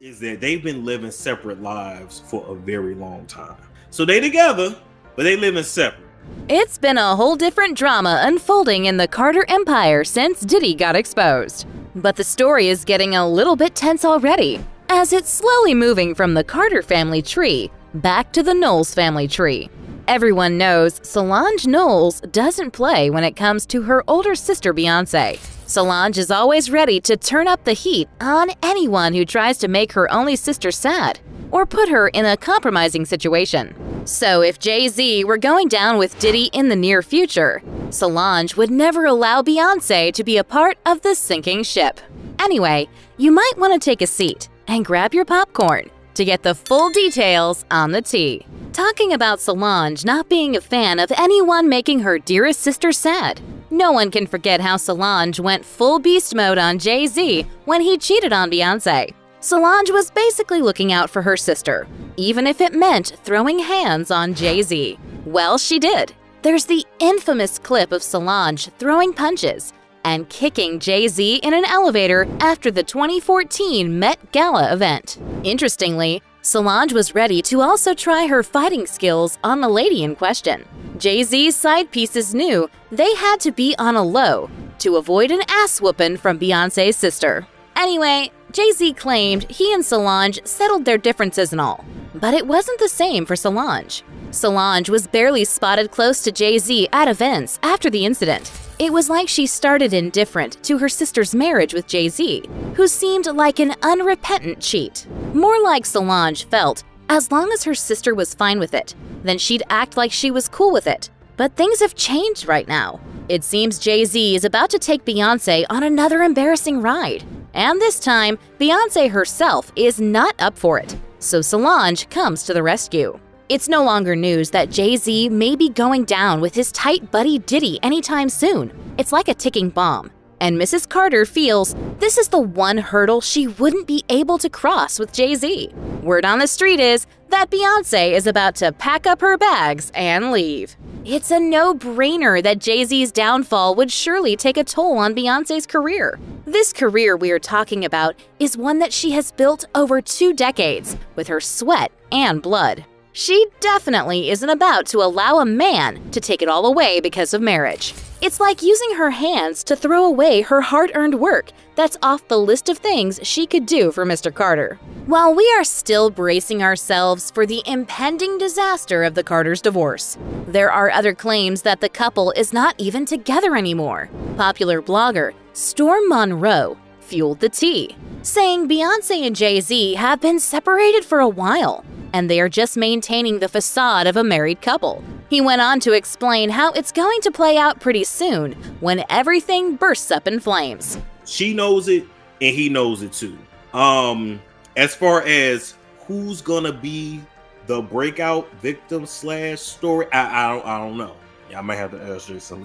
is that they've been living separate lives for a very long time. So they together, but they living separate. It's been a whole different drama unfolding in the Carter empire since Diddy got exposed. But the story is getting a little bit tense already, as it's slowly moving from the Carter family tree back to the Knowles family tree. Everyone knows Solange Knowles doesn't play when it comes to her older sister Beyonce. Solange is always ready to turn up the heat on anyone who tries to make her only sister sad or put her in a compromising situation. So if Jay-Z were going down with Diddy in the near future, Solange would never allow Beyonce to be a part of the sinking ship. Anyway, you might want to take a seat and grab your popcorn to get the full details on the tea. Talking about Solange not being a fan of anyone making her dearest sister sad, no one can forget how Solange went full beast mode on Jay-Z when he cheated on Beyonce. Solange was basically looking out for her sister, even if it meant throwing hands on Jay-Z. Well, she did. There's the infamous clip of Solange throwing punches and kicking Jay-Z in an elevator after the 2014 Met Gala event. Interestingly, Solange was ready to also try her fighting skills on the lady in question. Jay-Z's side pieces knew they had to be on a low to avoid an ass-whooping from Beyonce's sister. Anyway, Jay-Z claimed he and Solange settled their differences and all, but it wasn't the same for Solange. Solange was barely spotted close to Jay-Z at events after the incident. It was like she started indifferent to her sister's marriage with Jay-Z, who seemed like an unrepentant cheat. More like Solange felt, as long as her sister was fine with it, then she'd act like she was cool with it. But things have changed right now. It seems Jay-Z is about to take Beyonce on another embarrassing ride. And this time, Beyonce herself is not up for it, so Solange comes to the rescue. It's no longer news that Jay-Z may be going down with his tight buddy Diddy anytime soon. It's like a ticking bomb. And Mrs. Carter feels this is the one hurdle she wouldn't be able to cross with Jay-Z. Word on the street is that Beyonce is about to pack up her bags and leave. It's a no-brainer that Jay-Z's downfall would surely take a toll on Beyonce's career. This career we are talking about is one that she has built over 2 decades with her sweat and blood. She definitely isn't about to allow a man to take it all away because of marriage. It's like using her hands to throw away her hard-earned work that's off the list of things she could do for Mr. Carter. While we are still bracing ourselves for the impending disaster of the Carters' divorce, there are other claims that the couple is not even together anymore. Popular blogger Storm Monroe fueled the tea, saying Beyonce and Jay-Z have been separated for a while, and they are just maintaining the facade of a married couple. He went on to explain how it's going to play out pretty soon when everything bursts up in flames. She knows it, and he knows it too. As far as who's gonna be the breakout victim / story, I don't know. Yeah, I might have to ask Jay-Z.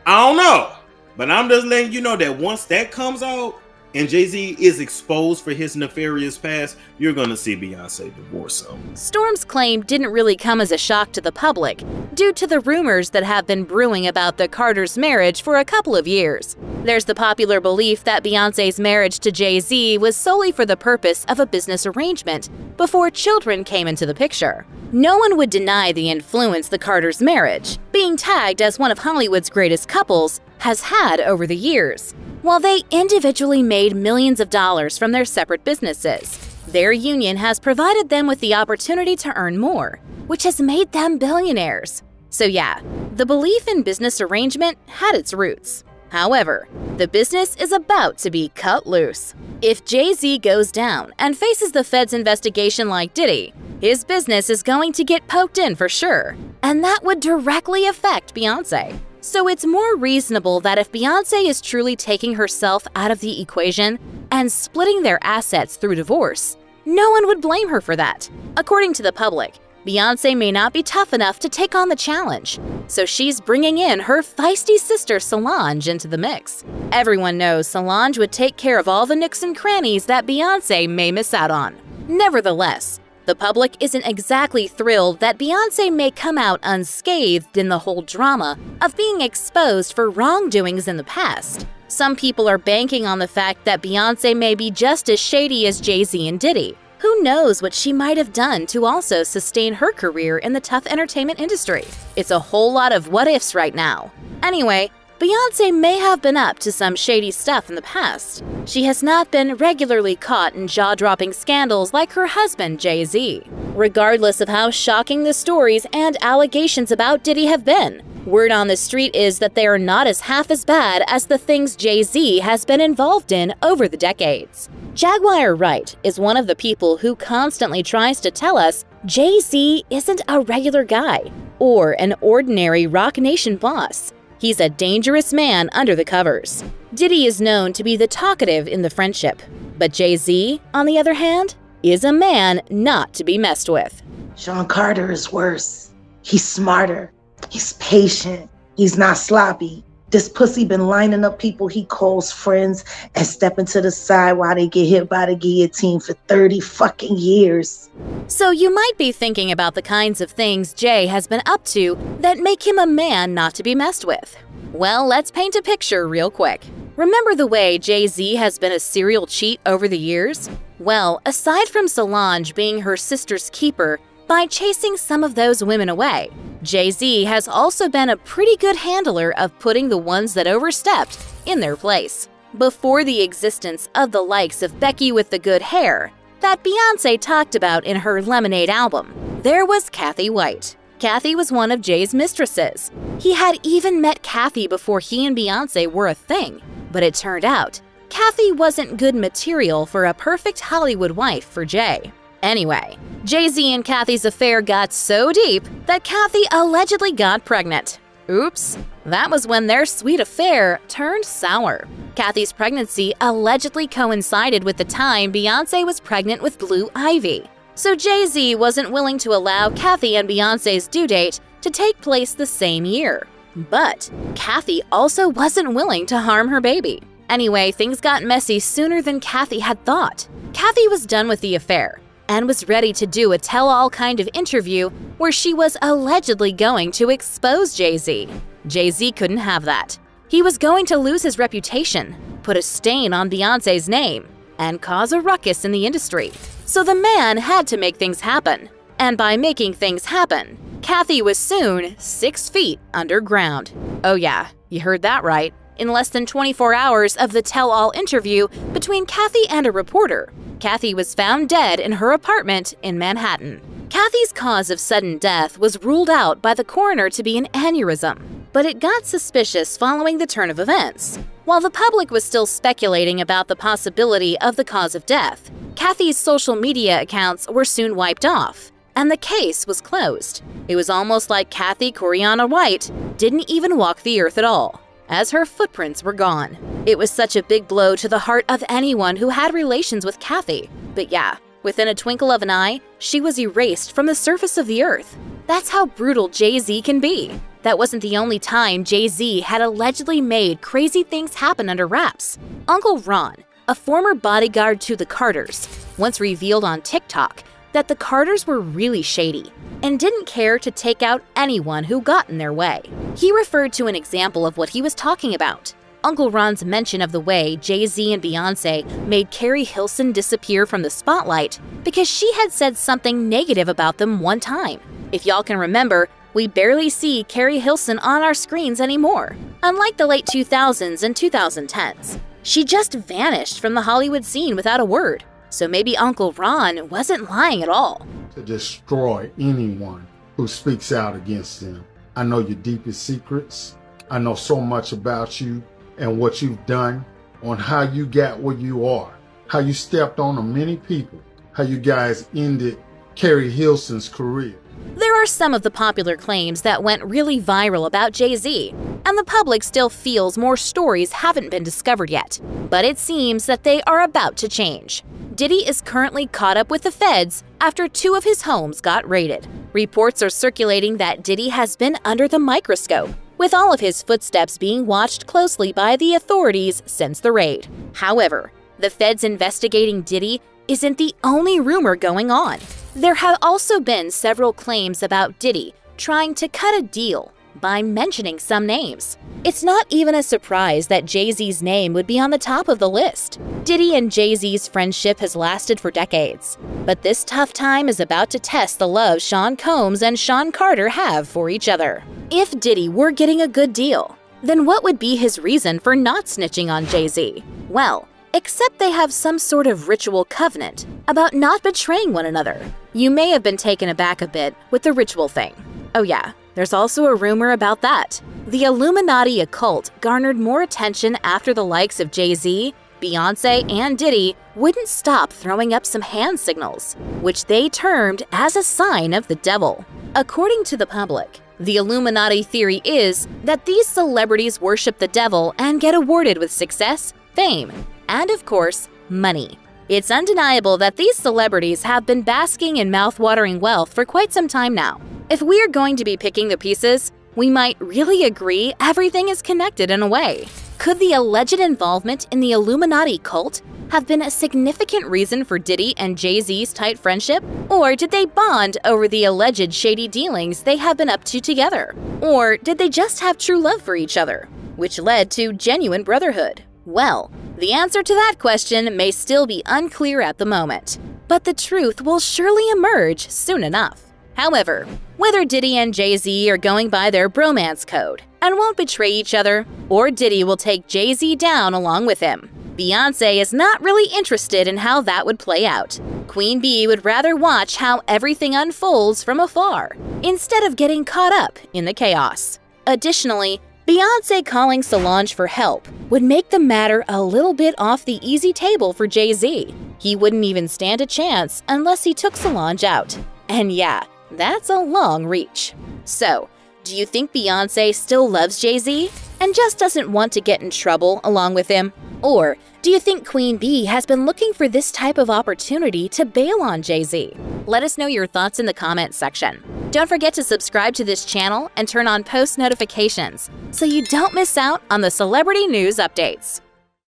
I don't know, but I'm just letting you know that once that comes out and Jay-Z is exposed for his nefarious past, you're gonna see Beyonce divorce him. Storm's claim didn't really come as a shock to the public, due to the rumors that have been brewing about the Carters' marriage for a couple of years. There's the popular belief that Beyonce's marriage to Jay-Z was solely for the purpose of a business arrangement before children came into the picture. No one would deny the influence the Carters' marriage, being tagged as one of Hollywood's greatest couples, has had over the years. While they individually made millions of dollars from their separate businesses, their union has provided them with the opportunity to earn more, which has made them billionaires. So yeah, the belief in business arrangement had its roots. However, the business is about to be cut loose. If Jay-Z goes down and faces the Fed's investigation like Diddy, his business is going to get poked in for sure, and that would directly affect Beyonce. So it's more reasonable that if Beyonce is truly taking herself out of the equation and splitting their assets through divorce, no one would blame her for that. According to the public, Beyonce may not be tough enough to take on the challenge, so she's bringing in her feisty sister Solange into the mix. Everyone knows Solange would take care of all the nooks and crannies that Beyonce may miss out on. Nevertheless, the public isn't exactly thrilled that Beyonce may come out unscathed in the whole drama of being exposed for wrongdoings in the past. Some people are banking on the fact that Beyonce may be just as shady as Jay-Z and Diddy, Who knows what she might have done to also sustain her career in the tough entertainment industry? It's a whole lot of what ifs right now. Anyway, Beyoncé may have been up to some shady stuff in the past. She has not been regularly caught in jaw-dropping scandals like her husband, Jay-Z. Regardless of how shocking the stories and allegations about Diddy have been, word on the street is that they are not as half as bad as the things Jay-Z has been involved in over the decades. Jaguar Wright is one of the people who constantly tries to tell us Jay-Z isn't a regular guy or an ordinary Roc Nation boss. He's a dangerous man under the covers. Diddy is known to be the talkative in the friendship, but Jay-Z, on the other hand, is a man not to be messed with. Sean Carter is worse. He's smarter. He's patient. He's not sloppy. This pussy been lining up people he calls friends and stepping to the side while they get hit by the guillotine for 30 fucking years. So you might be thinking about the kinds of things Jay has been up to that make him a man not to be messed with. Well, let's paint a picture real quick. Remember the way Jay-Z has been a serial cheat over the years? Well, aside from Solange being her sister's keeper, by chasing some of those women away, Jay-Z has also been a pretty good handler of putting the ones that overstepped in their place. Before the existence of the likes of Becky with the good hair that Beyoncé talked about in her Lemonade album, there was Kathy White. Kathy was one of Jay's mistresses. He had even met Kathy before he and Beyoncé were a thing, but it turned out Kathy wasn't good material for a perfect Hollywood wife for Jay. Anyway, Jay-Z and Kathy's affair got so deep that Kathy allegedly got pregnant. Oops, that was when their sweet affair turned sour. Kathy's pregnancy allegedly coincided with the time Beyoncé was pregnant with Blue Ivy. So Jay-Z wasn't willing to allow Kathy and Beyoncé's due date to take place the same year. But Kathy also wasn't willing to harm her baby. Anyway, things got messy sooner than Kathy had thought. Kathy was done with the affair and was ready to do a tell-all kind of interview where she was allegedly going to expose Jay-Z. Jay-Z couldn't have that. He was going to lose his reputation, put a stain on Beyoncé's name, and cause a ruckus in the industry. So the man had to make things happen. And by making things happen, Kathy was soon 6 feet underground. Oh yeah, you heard that right. In less than 24 hours of the tell-all interview between Kathy and a reporter, Kathy was found dead in her apartment in Manhattan. Kathy's cause of sudden death was ruled out by the coroner to be an aneurysm, but it got suspicious following the turn of events. While the public was still speculating about the possibility of the cause of death, Kathy's social media accounts were soon wiped off, and the case was closed. It was almost like Kathy Coriana White didn't even walk the earth at all, as her footprints were gone. It was such a big blow to the heart of anyone who had relations with Kathy. But yeah, within a twinkle of an eye, she was erased from the surface of the earth. That's how brutal Jay-Z can be. That wasn't the only time Jay-Z had allegedly made crazy things happen under wraps. Uncle Ron, a former bodyguard to the Carters, once revealed on TikTok that the Carters were really shady and didn't care to take out anyone who got in their way. He referred to an example of what he was talking about. Uncle Ron's mention of the way Jay-Z and Beyoncé made Carrie Hilson disappear from the spotlight because she had said something negative about them one time. If y'all can remember, we barely see Carrie Hilson on our screens anymore. Unlike the late 2000s and 2010s, she just vanished from the Hollywood scene without a word. So maybe Uncle Ron wasn't lying at all. To destroy anyone who speaks out against them. I know your deepest secrets. I know so much about you and what you've done, on how you got where you are, how you stepped on many people, how you guys ended Carrie Hilson's career. There are some of the popular claims that went really viral about Jay-Z, and the public still feels more stories haven't been discovered yet. But it seems that they are about to change. Diddy is currently caught up with the feds after 2 of his homes got raided. Reports are circulating that Diddy has been under the microscope, with all of his footsteps being watched closely by the authorities since the raid. However, the feds investigating Diddy isn't the only rumor going on. There have also been several claims about Diddy trying to cut a deal by mentioning some names. It's not even a surprise that Jay-Z's name would be on the top of the list. Diddy and Jay-Z's friendship has lasted for decades, but this tough time is about to test the love Sean Combs and Sean Carter have for each other. If Diddy were getting a good deal, then what would be his reason for not snitching on Jay-Z? Well, except they have some sort of ritual covenant about not betraying one another. You may have been taken aback a bit with the ritual thing. Oh yeah, there's also a rumor about that. The Illuminati occult garnered more attention after the likes of Jay-Z, Beyonce, and Diddy wouldn't stop throwing up some hand signals, which they termed as a sign of the devil. According to the public, the Illuminati theory is that these celebrities worship the devil and get awarded with success, fame, and of course, money. It's undeniable that these celebrities have been basking in mouth-watering wealth for quite some time now. If we are going to be picking the pieces, we might really agree everything is connected in a way. Could the alleged involvement in the Illuminati cult have been a significant reason for Diddy and Jay-Z's tight friendship? Or did they bond over the alleged shady dealings they have been up to together? Or did they just have true love for each other, which led to genuine brotherhood? Well, the answer to that question may still be unclear at the moment, but the truth will surely emerge soon enough. However, whether Diddy and Jay-Z are going by their bromance code and won't betray each other, or Diddy will take Jay-Z down along with him, Beyonce is not really interested in how that would play out. Queen Bee would rather watch how everything unfolds from afar, instead of getting caught up in the chaos. Additionally, Beyonce calling Solange for help would make the matter a little bit off the easy table for Jay-Z. He wouldn't even stand a chance unless he took Solange out. And yeah, that's a long reach. So, do you think Beyonce still loves Jay-Z and just doesn't want to get in trouble along with him? Or do you think Queen Bee has been looking for this type of opportunity to bail on Jay-Z? Let us know your thoughts in the comments section. Don't forget to subscribe to this channel and turn on post notifications so you don't miss out on the celebrity news updates.